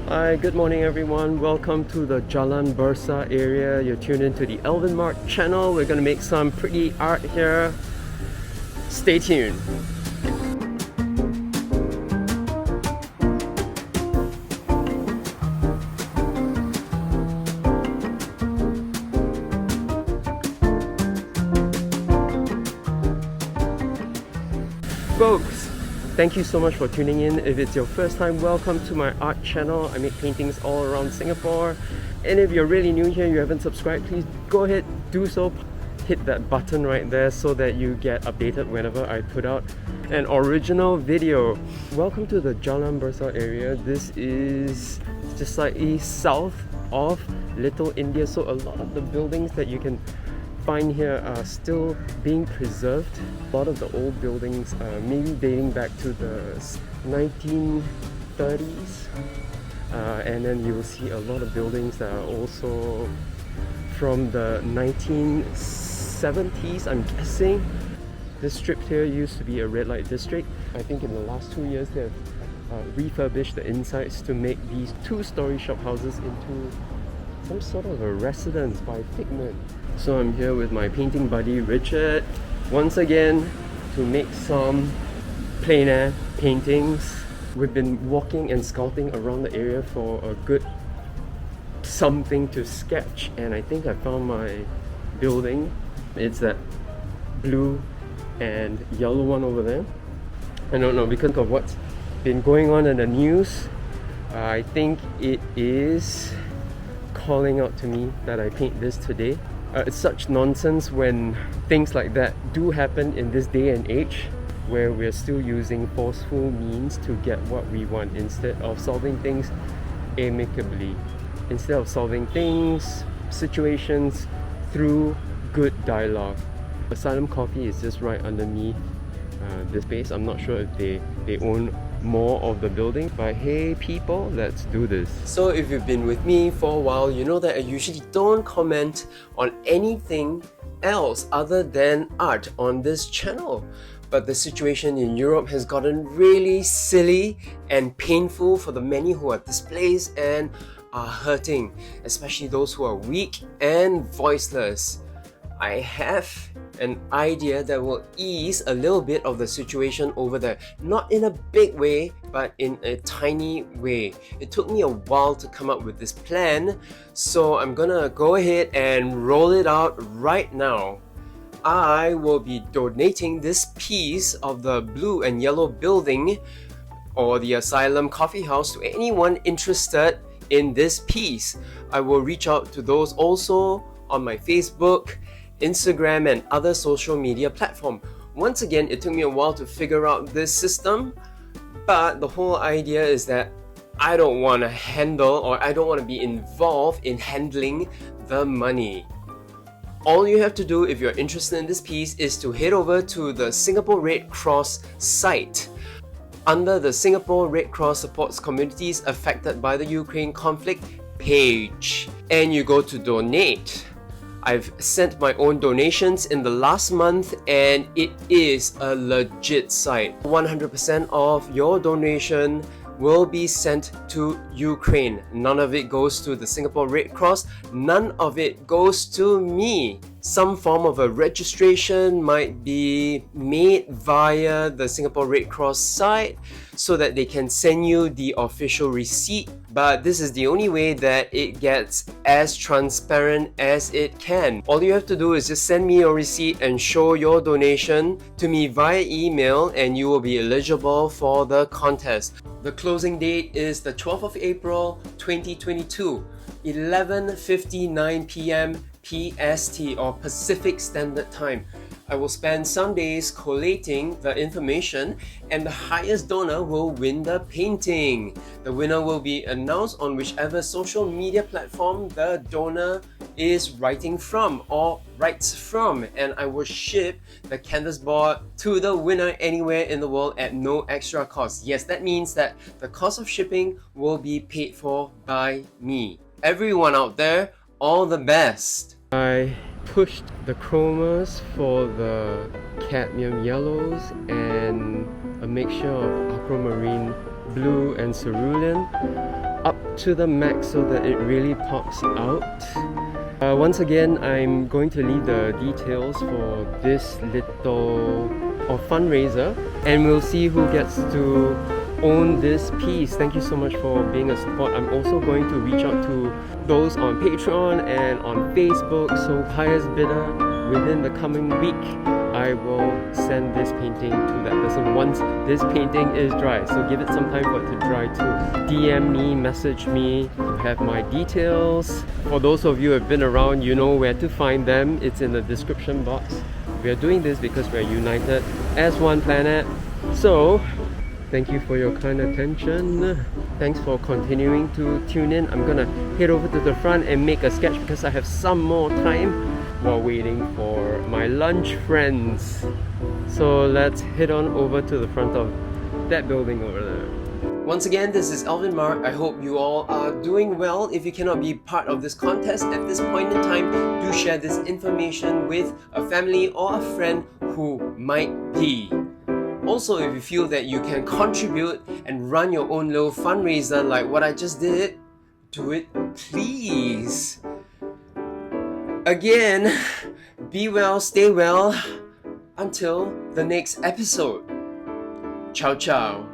Hi, good morning everyone. Welcome to the Jalan Besar area. You're tuned into the Alvin channel. We're gonna make some pretty art here. Stay tuned. Folks, thank you so much for tuning in. If it's your first time, welcome to my art channel. I make paintings all around Singapore. And if you're really new here, you haven't subscribed, please go ahead, do so. Hit that button right there so that you get updated whenever I put out an original video. Welcome to the Jalan Besar area. This is just slightly south of Little India, so a lot of the buildings that you can find here are still being preserved. A lot of the old buildings maybe dating back to the 1930s, and then you will see a lot of buildings that are also from the 1970s, I'm guessing. This strip here used to be a red light district. I think in the last 2 years they've refurbished the insides to make these two-story shop houses into some sort of a residence by Figment. So I'm here with my painting buddy Richard once again to make some plein air paintings. We've been walking and scouting around the area for a good something to sketch, and I think I found my building. It's that blue and yellow one over there. I don't know, because of what's been going on in the news, I think it is calling out to me that I paint this today. It's such nonsense when things like that do happen in this day and age, where we're still using forceful means to get what we want instead of solving things amicably, instead of solving things, situations through good dialogue. Asylum Coffee is just right underneath this space. I'm not sure if they own more of the building, but hey people, let's do this. So if you've been with me for a while, you know that I usually don't comment on anything else other than art on this channel. But the situation in Europe has gotten really silly and painful for the many who are displaced and are hurting, especially those who are weak and voiceless. I have an idea that will ease a little bit of the situation over there. Not in a big way, but in a tiny way. It took me a while to come up with this plan, so I'm gonna go ahead and roll it out right now. I will be donating this piece of the blue and yellow building, or the Asylum Coffee House, to anyone interested in this piece. I will reach out to those also on my Facebook, Instagram, and other social media platform. Once again, it took me a while to figure out this system, but the whole idea is that I don't want to handle, or I don't want to be involved in handling the money. All you have to do if you're interested in this piece is to head over to the Singapore Red Cross site. Under the Singapore Red Cross supports communities affected by the Ukraine conflict page, and you go to donate. I've sent my own donations in the last month, and it is a legit site. 100% of your donation will be sent to Ukraine. None of it goes to the Singapore Red Cross, none of it goes to me. Some form of a registration might be made via the Singapore Red Cross site so that they can send you the official receipt, but this is the only way that it gets as transparent as it can. All you have to do is just send me your receipt and show your donation to me via email, and you will be eligible for the contest. The closing date is the 12th of April 2022, 11:59 p.m. PST, or Pacific Standard Time. I will spend some days collating the information, and the highest donor will win the painting. The winner will be announced on whichever social media platform the donor is writing from or writes from, and I will ship the canvas board to the winner anywhere in the world at no extra cost. Yes, that means that the cost of shipping will be paid for by me. Everyone out there, all the best. I pushed the chromas for the cadmium yellows and a mixture of aquamarine blue and cerulean up to the max so that it really pops out. Once again, I'm going to leave the details for this little fundraiser, and we'll see who gets to own this piece. Thank you so much for being a support. I'm also going to reach out to those on Patreon and on Facebook, so highest bidder within the coming week, I will send this painting to that person once this painting is dry. So give it some time for it to dry too. DM me, message me, you have my details. For those of you who have been around, you know where to find them. It's in the description box. We are doing this because we are united as one planet. So thank you for your kind attention. Thanks for continuing to tune in. I'm gonna head over to the front and make a sketch because I have some more time while waiting for my lunch friends. So let's head on over to the front of that building over there. Once again, this is Alvin. I hope you all are doing well. If you cannot be part of this contest at this point in time, do share this information with a family or a friend who might be. Also, if you feel that you can contribute and run your own little fundraiser like what I just did, do it please. Again, be well, stay well, until the next episode. Ciao ciao.